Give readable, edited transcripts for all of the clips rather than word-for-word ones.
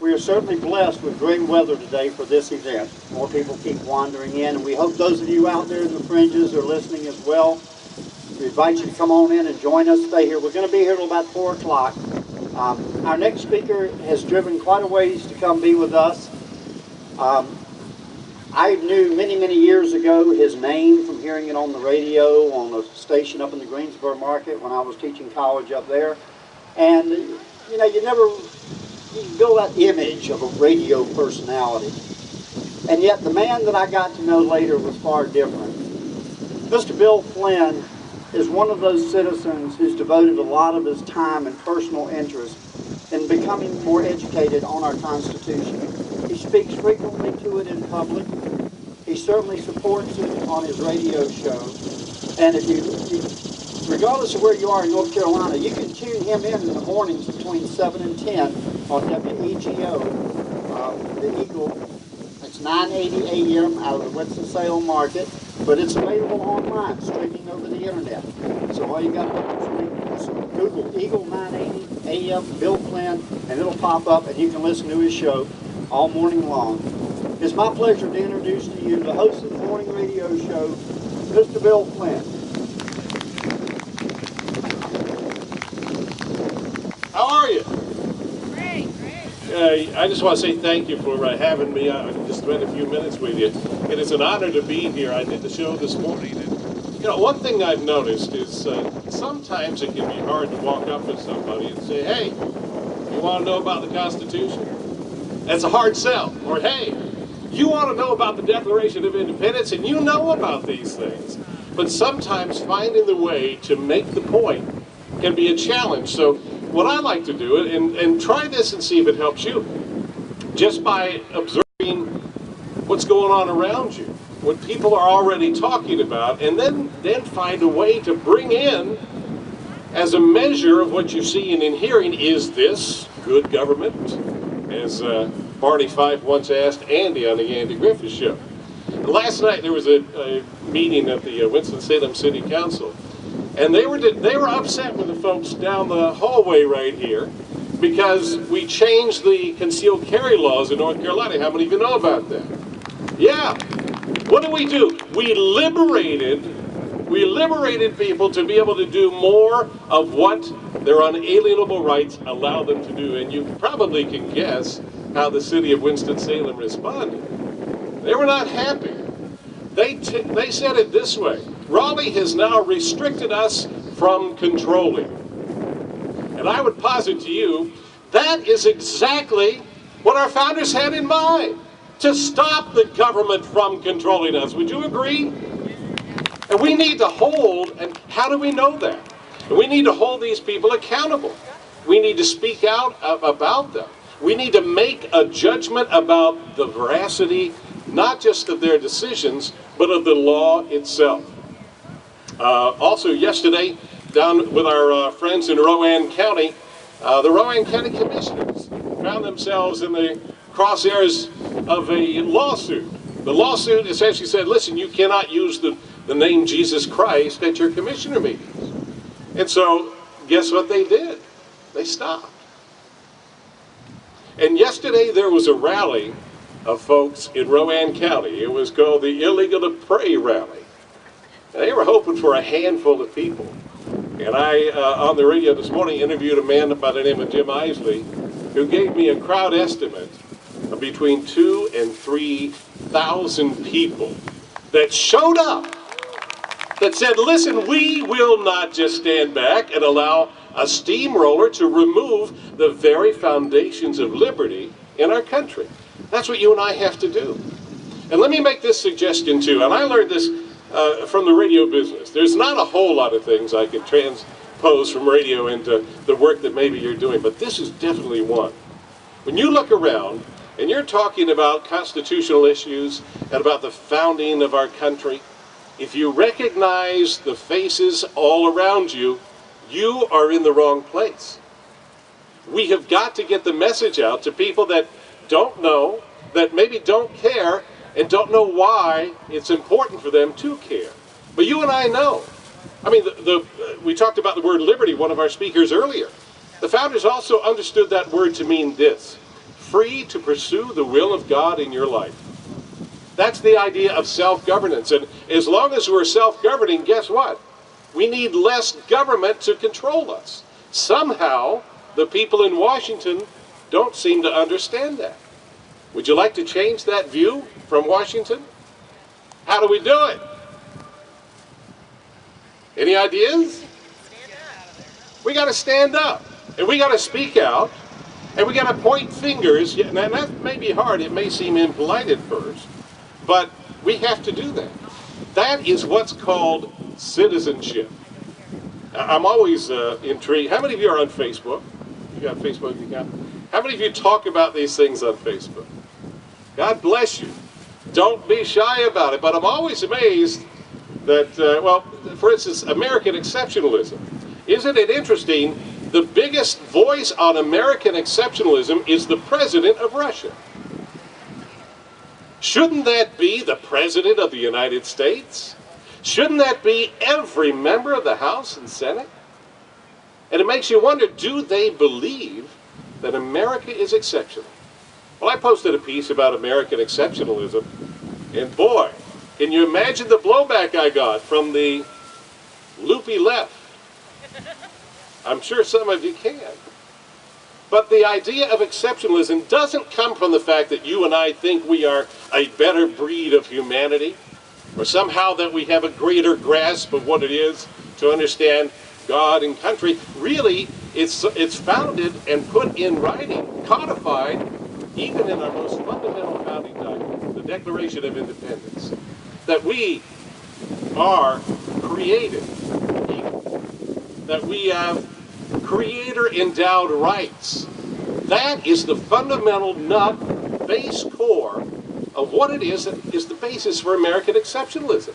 we are certainly blessed with great weather today for this event. More people keep wandering in, and we hope those of you out there in the fringes are listening as well. We invite you to come on in and join us. Stay here. We're going to be here till about 4 o'clock. Our next speaker has driven quite a ways to come be with us. I knew many, many years ago his name from hearing it on the radio on a station up in the Greensboro market when I was teaching college up there. And, you know, you build that image of a radio personality. And yet the man that I got to know later was far different. Mr. Bill Flynn is one of those citizens who's devoted a lot of his time and personal interest in becoming more educated on our Constitution. He speaks frequently to it in public. He certainly supports it on his radio show. And regardless of where you are in North Carolina, you can tune him in the mornings between 7 and 10 on WEGO, the Eagle. It's 980 AM out of the Winston-Salem market, but it's available online, streaming over the internet. So all you got to do is Google Eagle 980 AM Bill Flynn, and it'll pop up, and you can listen to his show all morning long. It's my pleasure to introduce to you the host of the morning radio show, Mr. Bill Flynn. How are you? Great, great. I just want to say thank you for having me. I just spent a few minutes with you. It is an honor to be here. I did the show this morning. And, you know, one thing I've noticed is sometimes it can be hard to walk up to somebody and say, hey, you want to know about the Constitution? That's a hard sell. Or, hey, you want to know about the Declaration of Independence, and you know about these things. But sometimes finding the way to make the point can be a challenge. So what I like to do, and try this and see if it helps you, just by observing what's going on around you, what people are already talking about, and then find a way to bring in, as a measure of what you're seeing and hearing, is this good government? As Barney Fife once asked Andy on the Andy Griffith Show. And last night there was a meeting at the Winston-Salem City Council, and they were upset with the folks down the hallway right here because we changed the concealed carry laws in North Carolina. How many of you know about that? Yeah. What do? We liberated people to be able to do more of what their unalienable rights allow them to do. And you probably can guess how the city of Winston-Salem responded. They were not happy. They said it this way: Raleigh has now restricted us from controlling. And I would posit to you, that is exactly what our founders had in mind, to stop the government from controlling us. Would you agree? And we need to hold, and how do we know that? And we need to hold these people accountable. We need to speak out about them. We need to make a judgment about the veracity, not just of their decisions, but of the law itself. Also yesterday, down with our friends in Rowan County, the Rowan County Commissioners found themselves in the crosshairs of a lawsuit. The lawsuit essentially said, listen, you cannot use the name Jesus Christ at your commissioner meetings. And so, guess what they did? They stopped. And yesterday there was a rally of folks in Rowan County. It was called the Illegal to Pray Rally. And they were hoping for a handful of people. And I, on the radio this morning, interviewed a man by the name of Jim Isley, who gave me a crowd estimate of between 2,000 and 3,000 people that showed up, that said, listen, we will not just stand back and allow a steamroller to remove the very foundations of liberty in our country. That's what you and I have to do. And let me make this suggestion too, and I learned this from the radio business. There's not a whole lot of things I could transpose from radio into the work that maybe you're doing, but this is definitely one. When you look around and you're talking about constitutional issues and about the founding of our country, if you recognize the faces all around you, you are in the wrong place. We have got to get the message out to people that don't know, that maybe don't care, and don't know why it's important for them to care. But you and I know. I mean, we talked about the word liberty, one of our speakers earlier. The founders also understood that word to mean this: free to pursue the will of God in your life. That's the idea of self-governance. And as long as we're self-governing, guess what? We need less government to control us. Somehow, the people in Washington don't seem to understand that. Would you like to change that view from Washington? How do we do it? Any ideas? We got to stand up, and we got to speak out, and we got to point fingers. And that may be hard. It may seem impolite at first, but we have to do that. That is what's called citizenship. I'm always intrigued. How many of you are on Facebook? You got Facebook? You got? How many of you talk about these things on Facebook? God bless you. Don't be shy about it. But I'm always amazed that, well, for instance, American exceptionalism. Isn't it interesting? The biggest voice on American exceptionalism is the president of Russia. Shouldn't that be the president of the United States? Shouldn't that be every member of the House and Senate? And it makes you wonder, do they believe that America is exceptional? Well, I posted a piece about American exceptionalism, and boy, can you imagine the blowback I got from the loopy left? I'm sure some of you can. But the idea of exceptionalism doesn't come from the fact that you and I think we are a better breed of humanity, or somehow that we have a greater grasp of what it is to understand God and country. Really, it's founded and put in writing, codified, even in our most fundamental founding document, the Declaration of Independence, that we are created equal, that we have creator-endowed rights. That is the fundamental nut, base core of what it is that is the basis for American exceptionalism.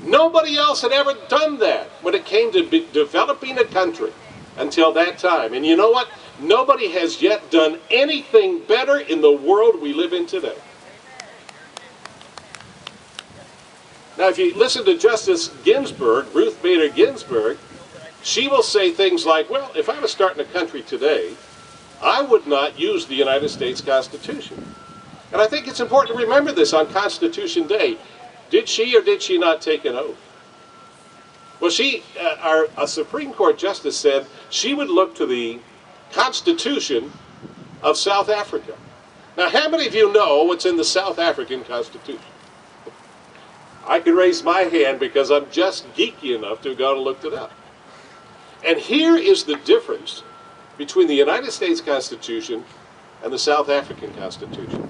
Nobody else had ever done that when it came to developing a country until that time. And you know what? Nobody has yet done anything better in the world we live in today. Now, if you listen to Justice Ginsburg, Ruth Bader Ginsburg, she will say things like, well, if I was starting a country today, I would not use the United States Constitution. And I think it's important to remember this on Constitution Day. Did she or did she not take an oath? Well, a Supreme Court justice said she would look to the Constitution of South Africa. Now, how many of you know what's in the South African Constitution? I can raise my hand because I'm just geeky enough to go and look it up. And here is the difference between the United States Constitution and the South African Constitution.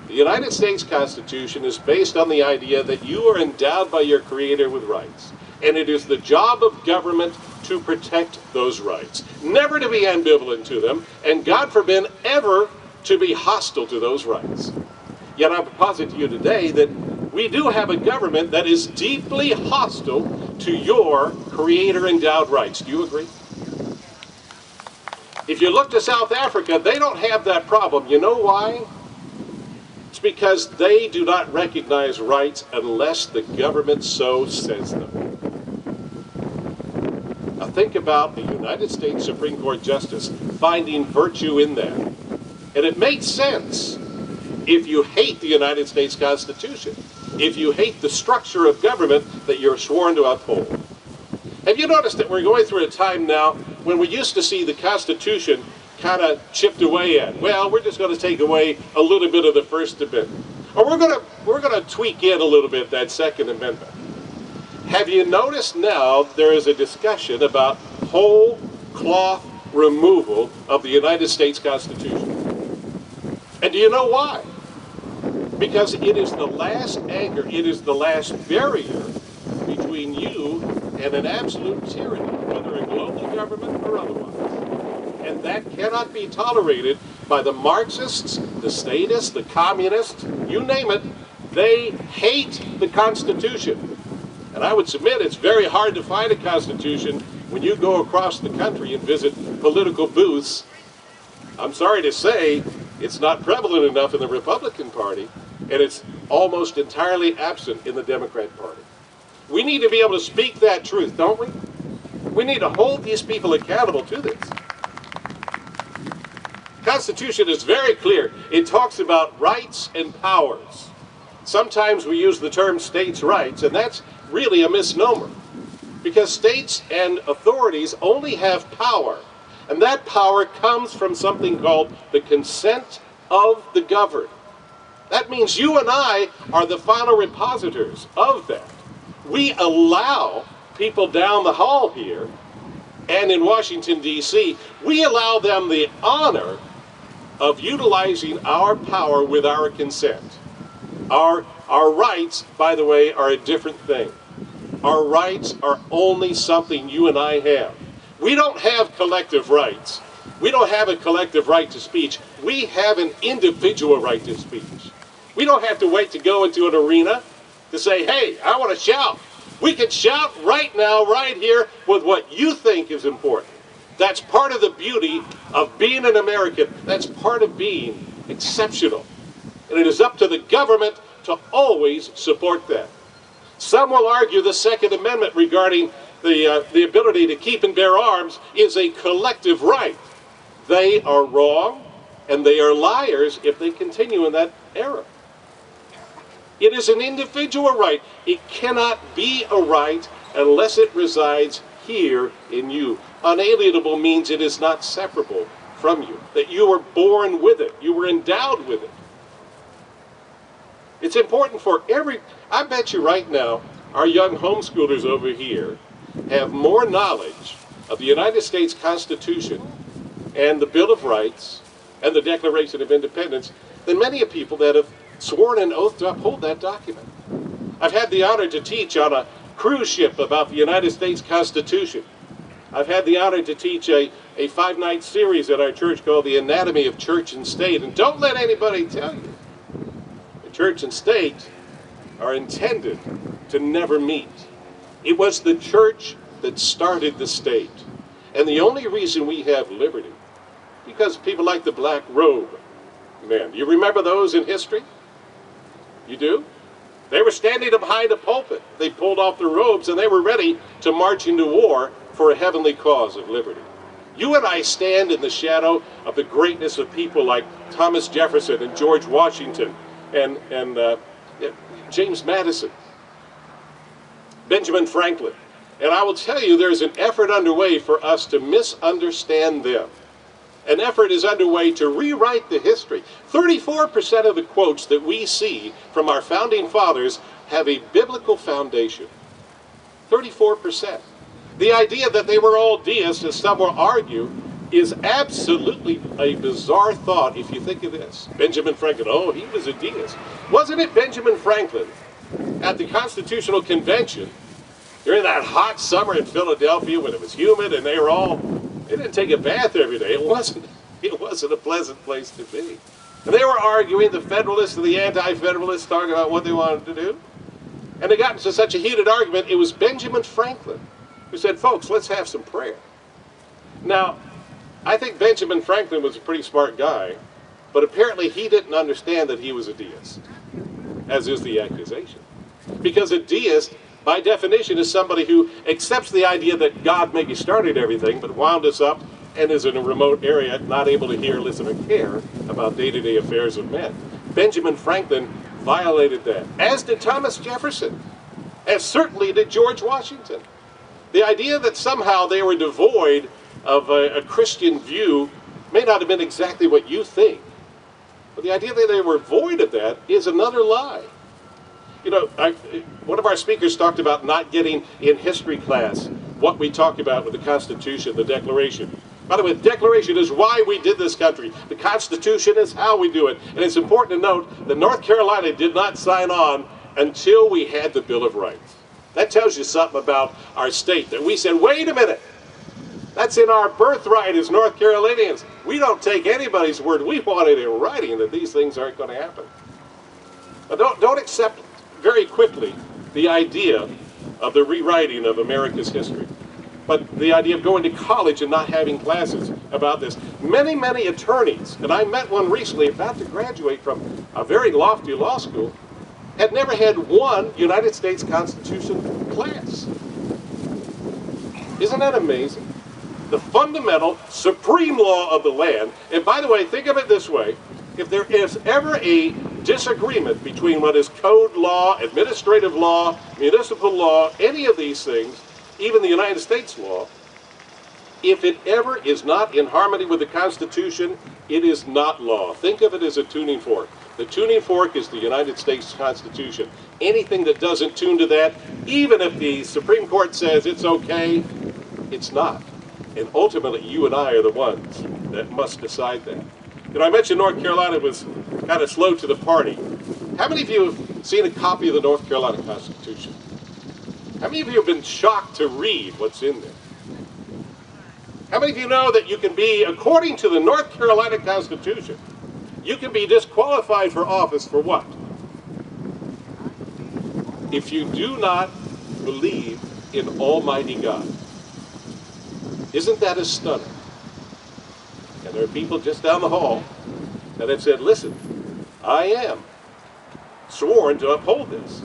The United States Constitution is based on the idea that you are endowed by your Creator with rights. And it is the job of government to protect those rights. Never to be ambivalent to them, and God forbid ever to be hostile to those rights. Yet I would posit to you today that we do have a government that is deeply hostile to your Creator-endowed rights. Do you agree? If you look to South Africa, they don't have that problem. You know why? It's because they do not recognize rights unless the government so says them. Now think about the United States Supreme Court Justice finding virtue in that. And it makes sense if you hate the United States Constitution, if you hate the structure of government that you're sworn to uphold. Have you noticed that we're going through a time now when we used to see the Constitution kind of chipped away at? Well, we're just going to take away a little bit of the First Amendment. Or we're going to tweak in a little bit that Second Amendment. Have you noticed now there is a discussion about whole cloth removal of the United States Constitution? And do you know why? Because it is the last anchor, it is the last barrier between you and an absolute tyranny, whether a global government or otherwise. And that cannot be tolerated by the Marxists, the statists, the communists, you name it. They hate the Constitution. And I would submit it's very hard to find a Constitution when you go across the country and visit political booths. I'm sorry to say, it's not prevalent enough in the Republican Party, and it's almost entirely absent in the Democrat Party. We need to be able to speak that truth, don't we? We need to hold these people accountable to this. Constitution is very clear. It talks about rights and powers. Sometimes we use the term states' rights, and that's really a misnomer, because states and authorities only have power, and that power comes from something called the consent of the governed. That means you and I are the final repositors of that. We allow people down the hall here and in Washington, D.C., we allow them the honor of utilizing our power with our consent. Our rights, by the way, are a different thing. Our rights are only something you and I have. We don't have collective rights. We don't have a collective right to speech. We have an individual right to speech. We don't have to wait to go into an arena to say, hey, I want to shout. We can shout right now, right here, with what you think is important. That's part of the beauty of being an American. That's part of being exceptional. And it is up to the government to always support that. Some will argue the Second Amendment regarding the ability to keep and bear arms is a collective right. They are wrong, and they are liars if they continue in that error. It is an individual right. It cannot be a right unless it resides here in you. Unalienable means it is not separable from you, that you were born with it, you were endowed with it. It's important for I bet you right now, our young homeschoolers over here have more knowledge of the United States Constitution and the Bill of Rights and the Declaration of Independence than many of people that have sworn an oath to uphold that document. I've had the honor to teach on a cruise ship about the United States Constitution. I've had the honor to teach a 5-night series at our church called The Anatomy of Church and State. And don't let anybody tell you the church and state are intended to never meet. It was the church that started the state. And the only reason we have liberty, because people like the black robe men. You remember those in history? You do? They were standing behind a pulpit. They pulled off their robes and they were ready to march into war for a heavenly cause of liberty. You and I stand in the shadow of the greatness of people like Thomas Jefferson and George Washington and James Madison, Benjamin Franklin. And I will tell you, there's an effort underway for us to misunderstand them. An effort is underway to rewrite the history. 34% of the quotes that we see from our founding fathers have a biblical foundation. 34%. The idea that they were all deists, as some will argue, is absolutely a bizarre thought if you think of this. Benjamin Franklin, oh, he was a deist. Wasn't it Benjamin Franklin at the Constitutional Convention during that hot summer in Philadelphia when it was humid and they didn't take a bath every day. It wasn't a pleasant place to be. And they were arguing, the Federalists and the Anti-Federalists, talking about what they wanted to do. And they got into such a heated argument, it was Benjamin Franklin who said, folks, let's have some prayer. Now, I think Benjamin Franklin was a pretty smart guy, but apparently he didn't understand that he was a deist, as is the accusation. Because a deist, by definition, is somebody who accepts the idea that God maybe started everything, but wound us up and is in a remote area, not able to hear, listen, or care about day-to-day affairs of men. Benjamin Franklin violated that, as did Thomas Jefferson, as certainly did George Washington. The idea that somehow they were devoid of a Christian view may not have been exactly what you think, but the idea that they were void of that is another lie. You know, one of our speakers talked about not getting in history class what we talk about with the Constitution, the Declaration. By the way, the Declaration is why we did this country. The Constitution is how we do it. And it's important to note that North Carolina did not sign on until we had the Bill of Rights. That tells you something about our state, that we said, wait a minute, that's in our birthright as North Carolinians. We don't take anybody's word. We want it in writing that these things aren't going to happen. But don't accept very quickly the idea of the rewriting of America's history. But the idea of going to college and not having classes about this. Many, many attorneys, and I met one recently about to graduate from a very lofty law school, had never had one United States Constitution class. Isn't that amazing? the fundamental, supreme law of the land. And by the way, think of it this way. If there is ever a disagreement between what is code law, administrative law, municipal law, any of these things, even the United States law, if it ever is not in harmony with the Constitution, it is not law. Think of it as a tuning fork. The tuning fork is the United States Constitution. Anything that doesn't tune to that, even if the Supreme Court says it's okay, it's not. And ultimately, you and I are the ones that must decide that. You know, I mentioned North Carolina was kind of slow to the party. How many of you have seen a copy of the North Carolina Constitution? How many of you have been shocked to read what's in there? How many of you know that you can be, according to the North Carolina Constitution, you can be disqualified for office for what? If you do not believe in Almighty God. Isn't that stunning? And there are people just down the hall that have said, listen, I am sworn to uphold this.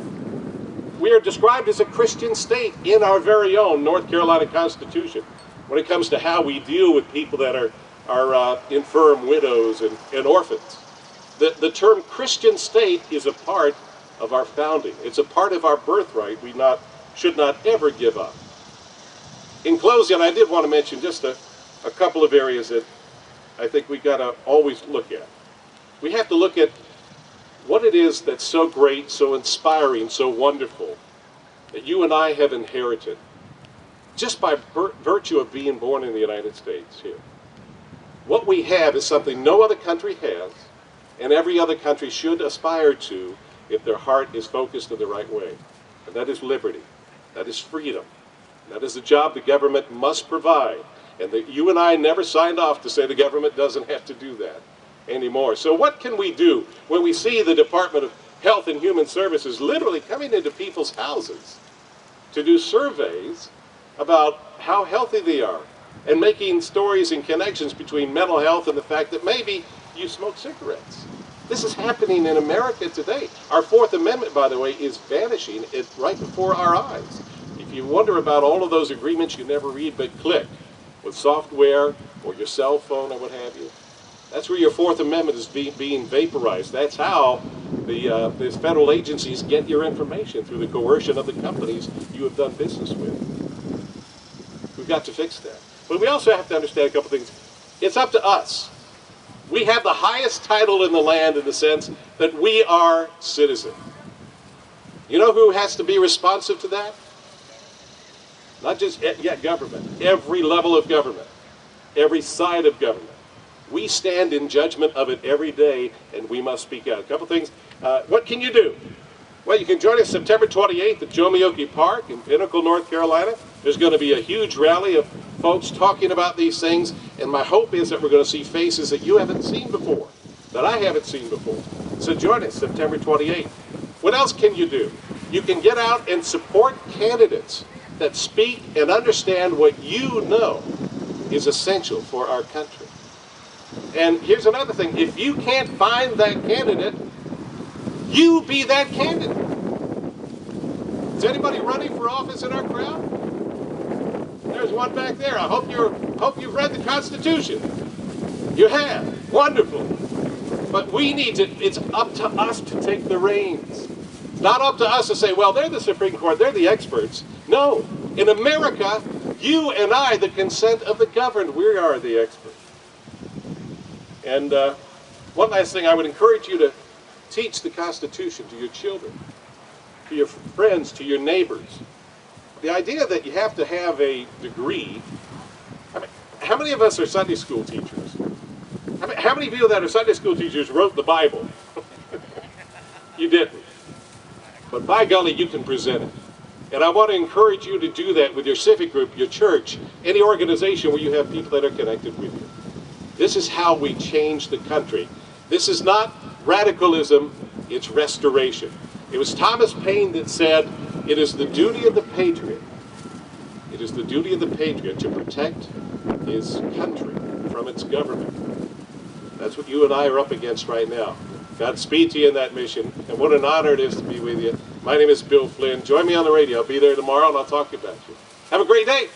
We are described as a Christian state in our very own North Carolina Constitution when it comes to how we deal with people that are infirm widows and orphans. The term Christian state is a part of our founding. It's a part of our birthright we should not ever give up. In closing, I did want to mention just a couple of areas that I think we got to always look at. We have to look at what it is that's so great, so inspiring, so wonderful that you and I have inherited just by virtue of being born in the United States here. What we have is something no other country has, and every other country should aspire to if their heart is focused in the right way. And that is liberty. That is freedom. That is the job the government must provide. And that you and I never signed off to say the government doesn't have to do that anymore. So what can we do when we see the Department of Health and Human Services literally coming into people's houses to do surveys about how healthy they are and making stories and connections between mental health and the fact that maybe you smoke cigarettes? This is happening in America today. Our Fourth Amendment, by the way, is vanishing right before our eyes. If you wonder about all of those agreements you never read but click with software or your cell phone or what have you, that's where your Fourth Amendment is being vaporized. That's how these federal agencies get your information, through the coercion of the companies you have done business with. We've got to fix that. But we also have to understand a couple things. It's up to us. We have the highest title in the land in the sense that we are citizens. You know who has to be responsive to that? Not just government. Every level of government. Every side of government. We stand in judgment of it every day, and we must speak out. A couple things. What can you do? Well, you can join us September 28th at Jomeokee Park in Pinnacle, North Carolina. There's going to be a huge rally of folks talking about these things, and my hope is that we're going to see faces that you haven't seen before, that I haven't seen before. So join us September 28th. What else can you do? You can get out and support candidates that speak and understand what you know is essential for our country. And here's another thing. If you can't find that candidate, you be that candidate. Is anybody running for office in our crowd? There's one back there. I hope you've read the Constitution. You have. Wonderful. But we need to, it's up to us to take the reins. It's not up to us to say, well, they're the Supreme Court, they're the experts. No. In America, you and I, the consent of the governed, we are the experts. And one last thing, I would encourage you to teach the Constitution to your children, to your friends, to your neighbors. The idea that you have to have a degree, I mean, how many of us are Sunday school teachers? How many of you that are Sunday school teachers wrote the Bible? You didn't. But by golly, you can present it. And I want to encourage you to do that with your civic group, your church, any organization where you have people that are connected with you. This is how we change the country. This is not radicalism, it's restoration. It was Thomas Paine that said, it is the duty of the patriot, it is the duty of the patriot to protect his country from its government. That's what you and I are up against right now. Godspeed to you in that mission, and what an honor it is to be with you. My name is Bill Flynn. Join me on the radio. I'll be there tomorrow, and I'll talk about you. Have a great day.